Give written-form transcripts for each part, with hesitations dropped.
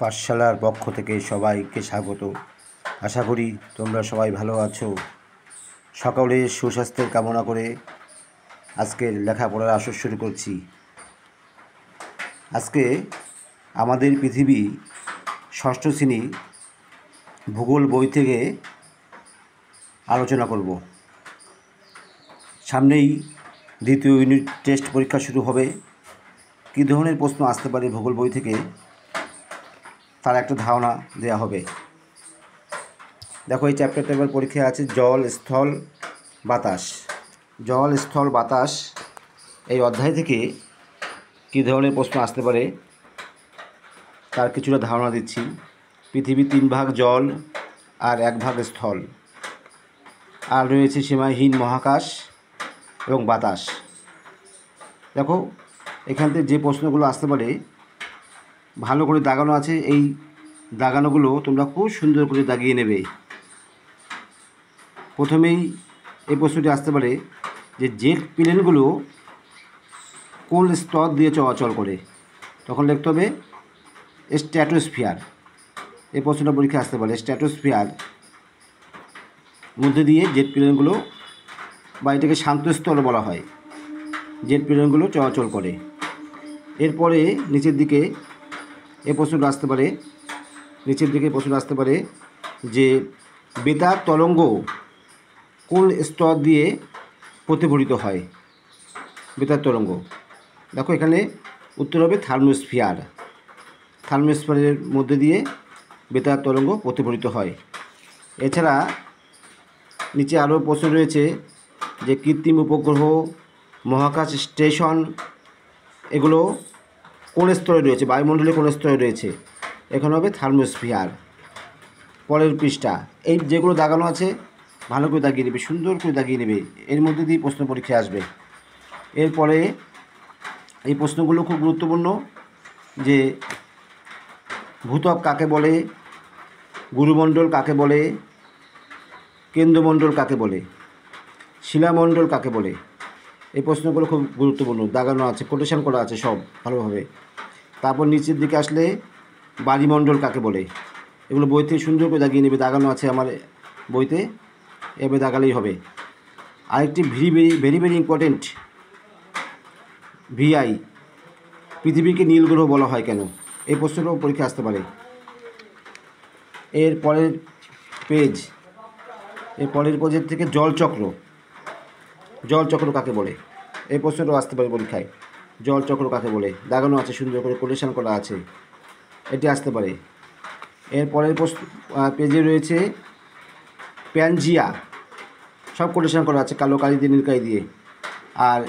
পাঠশালার পক্ষ থেকে সবাইকে স্বাগত। আশা করি তোমরা সবাই ভালো আছো। সকলের সুস্বাস্থ্যের কামনা করে আজকের লেখাপড়ার আসর শুরু করছি। আজকে আমাদের পৃথিবী ষষ্ঠ শ্রেণী ভূগোল বই থেকে আলোচনা করব। সামনেই দ্বিতীয় ইউনিট টেস্ট পরীক্ষা শুরু হবে। কী ধরনের প্রশ্ন আসতে পারে ভূগোল বই থেকে তার একটা ধারণা দেওয়া হবে। দেখো, এই চ্যাপ্টারটা এবার পরীক্ষায় আছে জল, স্থল, বাতাস। জল, স্থল, বাতাস এই অধ্যায় থেকে কী ধরনের প্রশ্ন আসতে পারে তার কিছুটা ধারণা দিচ্ছি। পৃথিবী 3 ভাগ জল আর 1 ভাগ স্থল, আর রয়েছে সীমাহীন মহাকাশ এবং বাতাস। দেখো, এখান থেকে যে প্রশ্নগুলো আসতে পারে ভালো করে দাগানো আছে। এই দাগানোগুলো তোমরা খুব সুন্দর করে দাগিয়ে নেবে। প্রথমেই এই প্রশ্নটি আসতে পারে যে জেট প্লেনগুলো কোন স্তর দিয়ে চলাচল করে? তখন লিখতে হবে স্ট্র্যাটোস্ফিয়ার। এই প্রশ্নটা পরীক্ষা আসতে পারে। স্ট্র্যাটোস্ফিয়ার মধ্যে দিয়ে জেট প্লেনগুলো, বা এটাকে শান্ত স্তর বলা হয়, জেট প্লেনগুলো চলাচল করে। এরপরে নিচের দিকে এই প্রশ্নটা আসতে পারে, যে বেতার তরঙ্গ কোন স্তর দিয়ে প্রতিফলিত হয়? বেতার তরঙ্গ, দেখো এখানে উত্তর হবে থার্মোস্ফিয়ার। থার্মোস্ফিয়ারের মধ্যে দিয়ে বেতার তরঙ্গ প্রতিফলিত হয়। এছাড়া নিচে আরও প্রশ্ন রয়েছে যে কৃত্রিম উপগ্রহ, মহাকাশ স্টেশন এগুলো কোন স্তরে রয়েছে, বায়ুমণ্ডলে কোন স্তরে রয়েছে? এখানে হবে থার্মোস্ফিয়ার। পরের পৃষ্ঠা, এই যেগুলো দাগানো আছে ভালো করে দাগিয়ে নেবে, সুন্দর করে দাগিয়ে নেবে। এর মধ্যে দিয়ে প্রশ্ন পরীক্ষায় আসবে। এরপরে এই প্রশ্নগুলো খুব গুরুত্বপূর্ণ, যে ভূত্বক কাকে বলে, গুরুমণ্ডল কাকে বলে, কেন্দ্রমণ্ডল কাকে বলে, শিলামণ্ডল কাকে বলে? এই প্রশ্নগুলো খুব গুরুত্বপূর্ণ, দাগানো আছে, কোটেশন করা আছে সব ভালোভাবে। তারপর নিচের দিকে আসলে বায়ুমণ্ডল কাকে বলে? এগুলো বইতে সুন্দর করে দাগিয়ে নেবে, দাগানো আছে আমার বইতে, এভাবে দাগালেই হবে। আরেকটি ভেরি ভেরি ইম্পর্টেন্ট, ভিআই, পৃথিবীকে নীল গ্রহ বলা হয় কেন? এই প্রশ্নটাও পরীক্ষা আসতে পারে। এর পরের পেজের থেকে জলচক্র কাকে বলে? এই প্রশ্নটাও আসতে পারে পরীক্ষায়। জলচক্র কাকে বলে? দাগানো আছে, সুন্দর করে কোটেশন করা আছে, এটি আসতে পারে। এর পরের পেজে রয়েছে প্যানজিয়া, সব কোটেশন করা আছে কালো কালি দিয়ে, নীল কালি দিয়ে। আর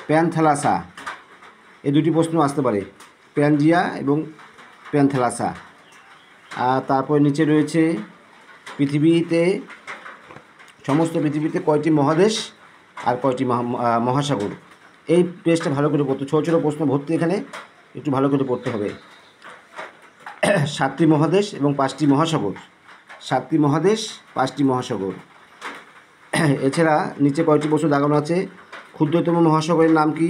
প্যানথ্যালাসা, এই দুটি প্রশ্ন আসতে পারে, প্যানজিয়া এবং প্যানথ্যালাসা। আর তারপর নিচে রয়েছে সমস্ত পৃথিবীতে কয়টি মহাদেশ আর কয়টি মহাসাগর? এই পেজটা ভালো করে পড়তে, ছোটো ছোটো প্রশ্ন ভর্তি, এখানে একটু ভালো করে পড়তে হবে। 7টি মহাদেশ এবং 5টি মহাসাগর, 7টি মহাদেশ, 5টি মহাসাগর। এছাড়া নিচে কয়টি প্রশ্ন দাগানো আছে? ক্ষুদ্রতম মহাসাগরের নাম কি?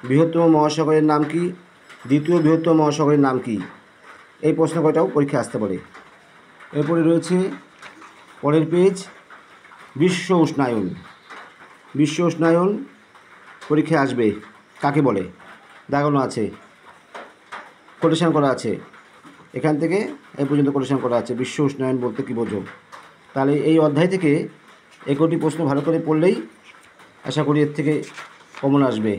বৃহত্তম মহাসাগরের নাম কি? দ্বিতীয় বৃহত্তম মহাসাগরের নাম কি? এই প্রশ্ন কয়টাও পরীক্ষা আসতে পারে। এরপরে রয়েছে পরের পেজ, বিশ্ব উষ্ণায়ন পরীক্ষায় আসবে কাকে বলে? দাগানো আছে, কোটেশন করা আছে, এখান থেকে এই পর্যন্ত কোটেশন করা আছে। বিশ্ব উষ্ণায়ন বলতে কী বোঝো? তাহলে এই অধ্যায় থেকে 21টি প্রশ্ন ভালো করে পড়লেই আশা করি এর থেকে কমন আসবে।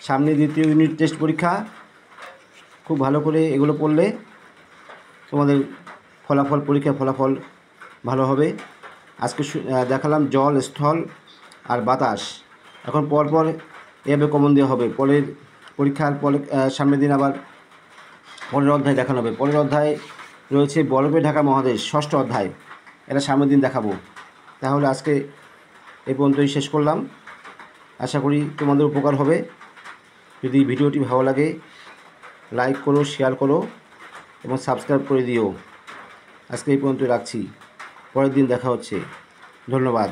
সামনে দ্বিতীয় ইউনিট টেস্ট পরীক্ষা, খুব ভালো করে এগুলো পড়লে তোমাদের পরীক্ষার ফলাফল ভালো হবে। আজকে দেখালাম জল, স্থল আর বাতাস। এখন পরপর এভাবে কমন দেওয়া হবে। পরের পরীক্ষার সামনের দিন আবার পরের অধ্যায় দেখানো হবে। পরের অধ্যায় রয়েছে বরফে ঢাকা মহাদেশ, 6ষ্ঠ অধ্যায়, এটা সামনের দিন দেখাবো। তাহলে আজকে এই পর্যন্তই শেষ করলাম। আশা করি তোমাদের উপকার হবে। যদি ভিডিওটি ভালো লাগে লাইক করো, শেয়ার করো এবং সাবস্ক্রাইব করে দিও। আজকে এই পর্যন্ত রাখছি, পরের দিন দেখা হচ্ছে। ধন্যবাদ।